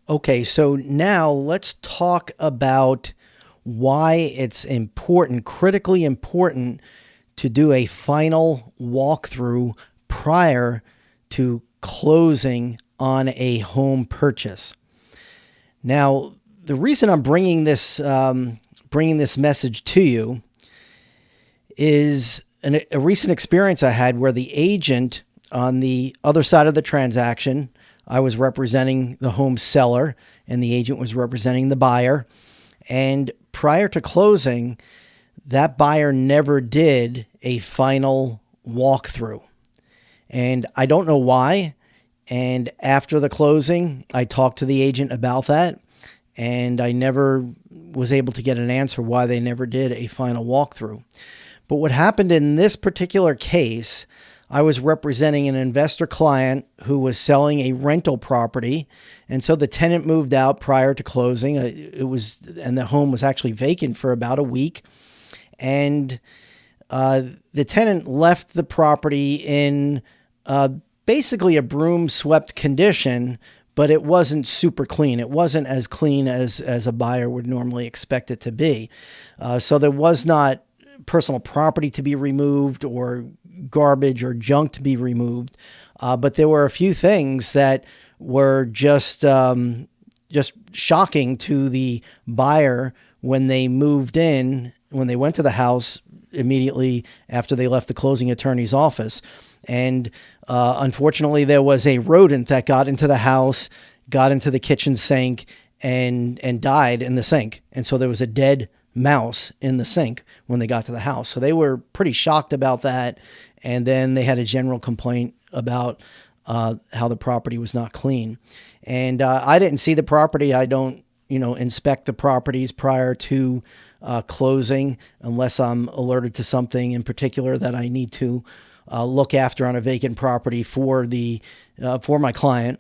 Okay, so now let's talk about why it's important, critically important, to do a final walkthrough prior to closing on a home purchase. Now, the reason I'm bringing this message to you is a recent experience I had where the agent on the other side of the transaction, I was representing the home seller and the agent was representing the buyer. And prior to closing, that buyer never did a final walkthrough. And I don't know why. And after the closing, I talked to the agent about that. And I never was able to get an answer why they never did a final walkthrough. But what happened in this particular case, I was representing an investor client who was selling a rental property. And so the tenant moved out prior to closing. And the home was actually vacant for about a week. And the tenant left the property in basically a broom swept condition, but it wasn't super clean. It wasn't as clean as a buyer would normally expect it to be. So there was not personal property to be removed or garbage or junk to be removed. But there were a few things that were just shocking to the buyer when they moved in, when they went to the house immediately after they left the closing attorney's office. And unfortunately, there was a rodent that got into the house, got into the kitchen sink, and died in the sink. And so there was a dead mouse in the sink when they got to the house. So they were pretty shocked about that. And then they had a general complaint about how the property was not clean. And I didn't see the property. I don't, inspect the properties prior to closing unless I'm alerted to something in particular that I need to look after on a vacant property for my client.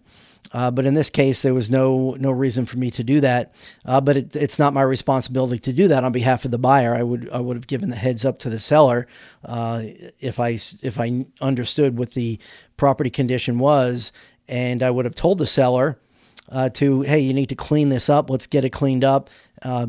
But in this case, there was no reason for me to do that. But it's not my responsibility to do that on behalf of the buyer. I would have given the heads up to the seller if I understood what the property condition was, and I would have told the seller hey, you need to clean this up. Let's get it cleaned up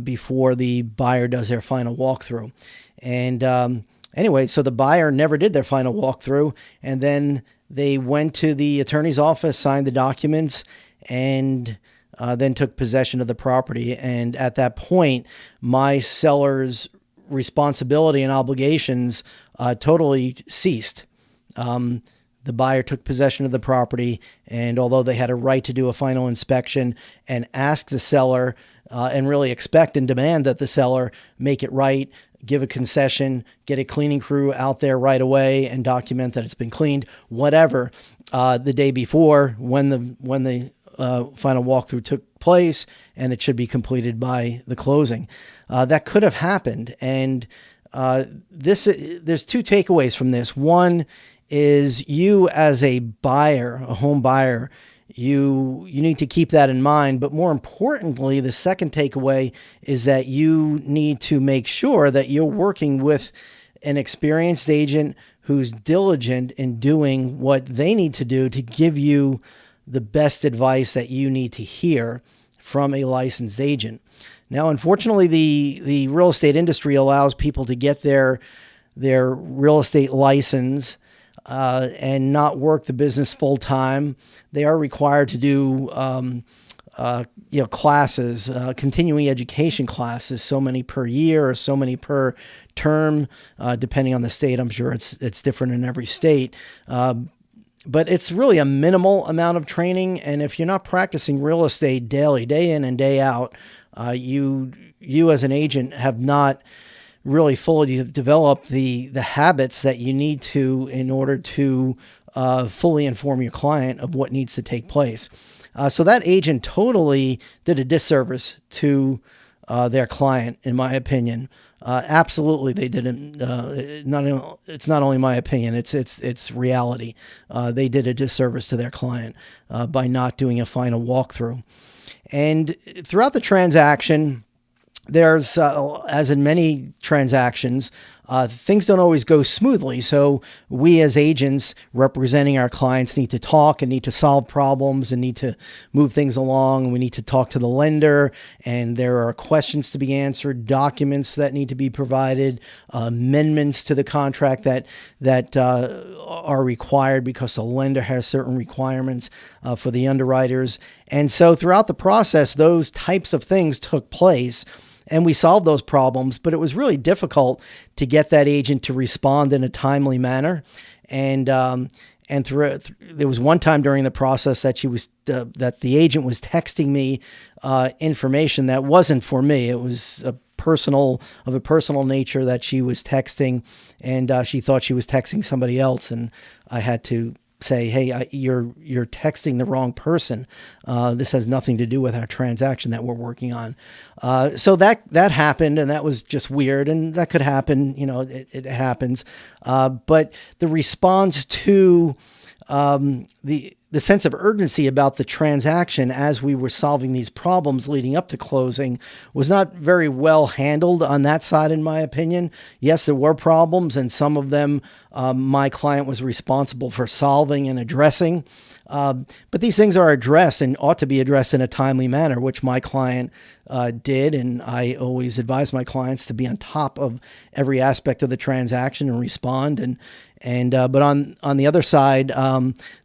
before the buyer does their final walkthrough. And anyway, so the buyer never did their final walkthrough, and then they went to the attorney's office, signed the documents, and then took possession of the property. And at that point, my seller's responsibility and obligations totally ceased. The buyer took possession of the property, and although they had a right to do a final inspection and ask the seller and really expect and demand that the seller make it right, give a concession, get a cleaning crew out there right away and document that it's been cleaned, whatever, the day before when the final walkthrough took place, and it should be completed by the closing. That could have happened. And there's two takeaways from this. One is you as a buyer, a home buyer, you need to keep that in mind. But more importantly, the second takeaway is that you need to make sure that you're working with an experienced agent who's diligent in doing what they need to do to give you the best advice that you need to hear from a licensed agent. Now, unfortunately, the real estate industry allows people to get their real estate license and not work the business full time. They are required to do classes, continuing education classes, so many per year or so many per term, depending on the state. I'm sure it's different in every state. But it's really a minimal amount of training. And if you're not practicing real estate daily, day in and day out, you as an agent have not really fully developed the habits that you need to in order to fully inform your client of what needs to take place. So that agent totally did a disservice to their client, in my opinion. Absolutely, they didn't. It's not only my opinion; it's reality. They did a disservice to their client by not doing a final walkthrough. And throughout the transaction, there's, as in many transactions, things don't always go smoothly. So we as agents representing our clients need to talk and need to solve problems and need to move things along. And we need to talk to the lender, and there are questions to be answered, documents that need to be provided, amendments to the contract that are required because the lender has certain requirements for the underwriters. And so throughout the process, those types of things took place. And we solved those problems, but it was really difficult to get that agent to respond in a timely manner. And there was one time during the process that that the agent was texting me information that wasn't for me. It was of a personal nature that she was texting, and she thought she was texting somebody else, and I had to say, hey, you're texting the wrong person. This has nothing to do with our transaction that we're working on. So that happened, and that was just weird, and that could happen. It happens. But the response to the sense of urgency about the transaction as we were solving these problems leading up to closing was not very well handled on that side, in my opinion. Yes, there were problems, and some of them my client was responsible for solving and addressing. But these things are addressed and ought to be addressed in a timely manner, which my client did. And I always advise my clients to be on top of every aspect of the transaction and respond. But on the other side,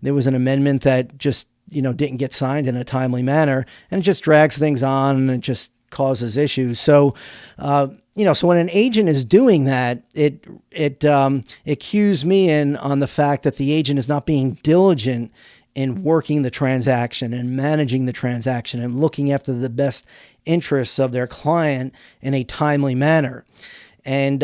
there was an amendment that just didn't get signed in a timely manner, and it just drags things on and it just causes issues. So so when an agent is doing that, it cues me in on the fact that the agent is not being diligent in working the transaction and managing the transaction and looking after the best interests of their client in a timely manner. And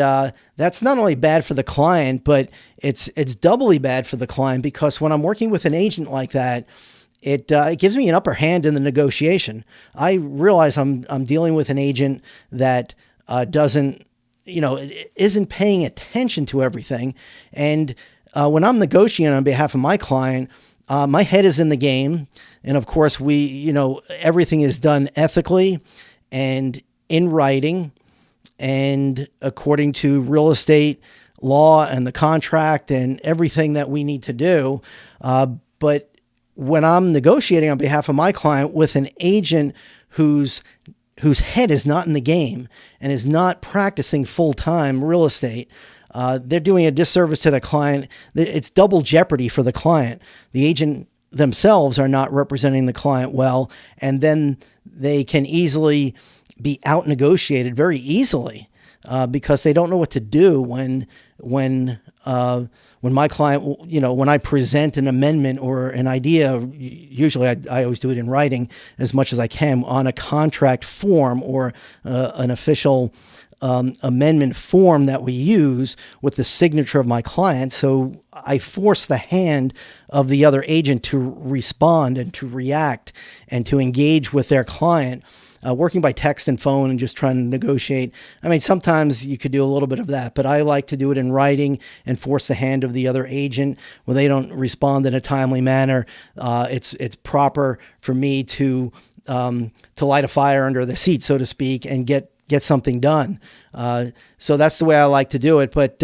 that's not only bad for the client, but it's doubly bad for the client, because when I'm working with an agent like that, it gives me an upper hand in the negotiation. I realize I'm dealing with an agent that isn't paying attention to everything. And when I'm negotiating on behalf of my client, my head is in the game. And of course, everything is done ethically and in writing and according to real estate law and the contract and everything that we need to do. But when I'm negotiating on behalf of my client with an agent whose head is not in the game and is not practicing full-time real estate, they're doing a disservice to the client. It's double jeopardy for the client. The agent themselves are not representing the client well, and then they can easily be out negotiated very easily because they don't know what to do when my client, when I present an amendment or an idea. Usually I always do it in writing as much as I can on a contract form or an official amendment form that we use with the signature of my client. So I force the hand of the other agent to respond and to react and to engage with their client. Working by text and phone and just trying to negotiate. I mean, sometimes you could do a little bit of that, but I like to do it in writing and force the hand of the other agent when they don't respond in a timely manner. It's proper for me to light a fire under the seat, so to speak, and get something done. So that's the way I like to do it. But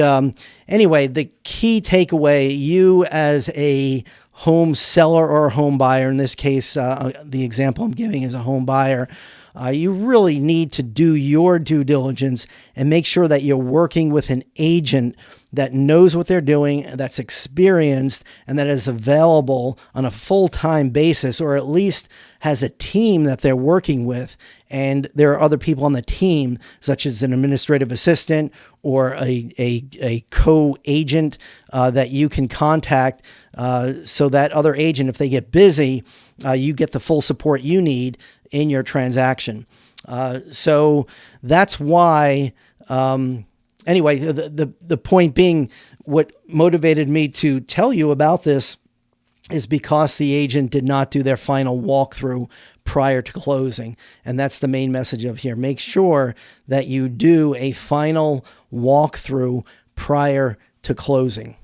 anyway, the key takeaway, you as a home seller or a home buyer, in this case, the example I'm giving is a home buyer, you really need to do your due diligence and make sure that you're working with an agent that knows what they're doing, that's experienced, and that is available on a full-time basis, or at least has a team that they're working with. And there are other people on the team, such as an administrative assistant or a co-agent that you can contact, so that other agent, if they get busy, you get the full support you need in your transaction. So that's why, anyway, the point being, what motivated me to tell you about this is because the agent did not do their final walkthrough prior to closing. And that's the main message of here. Make sure that you do a final walkthrough prior to closing.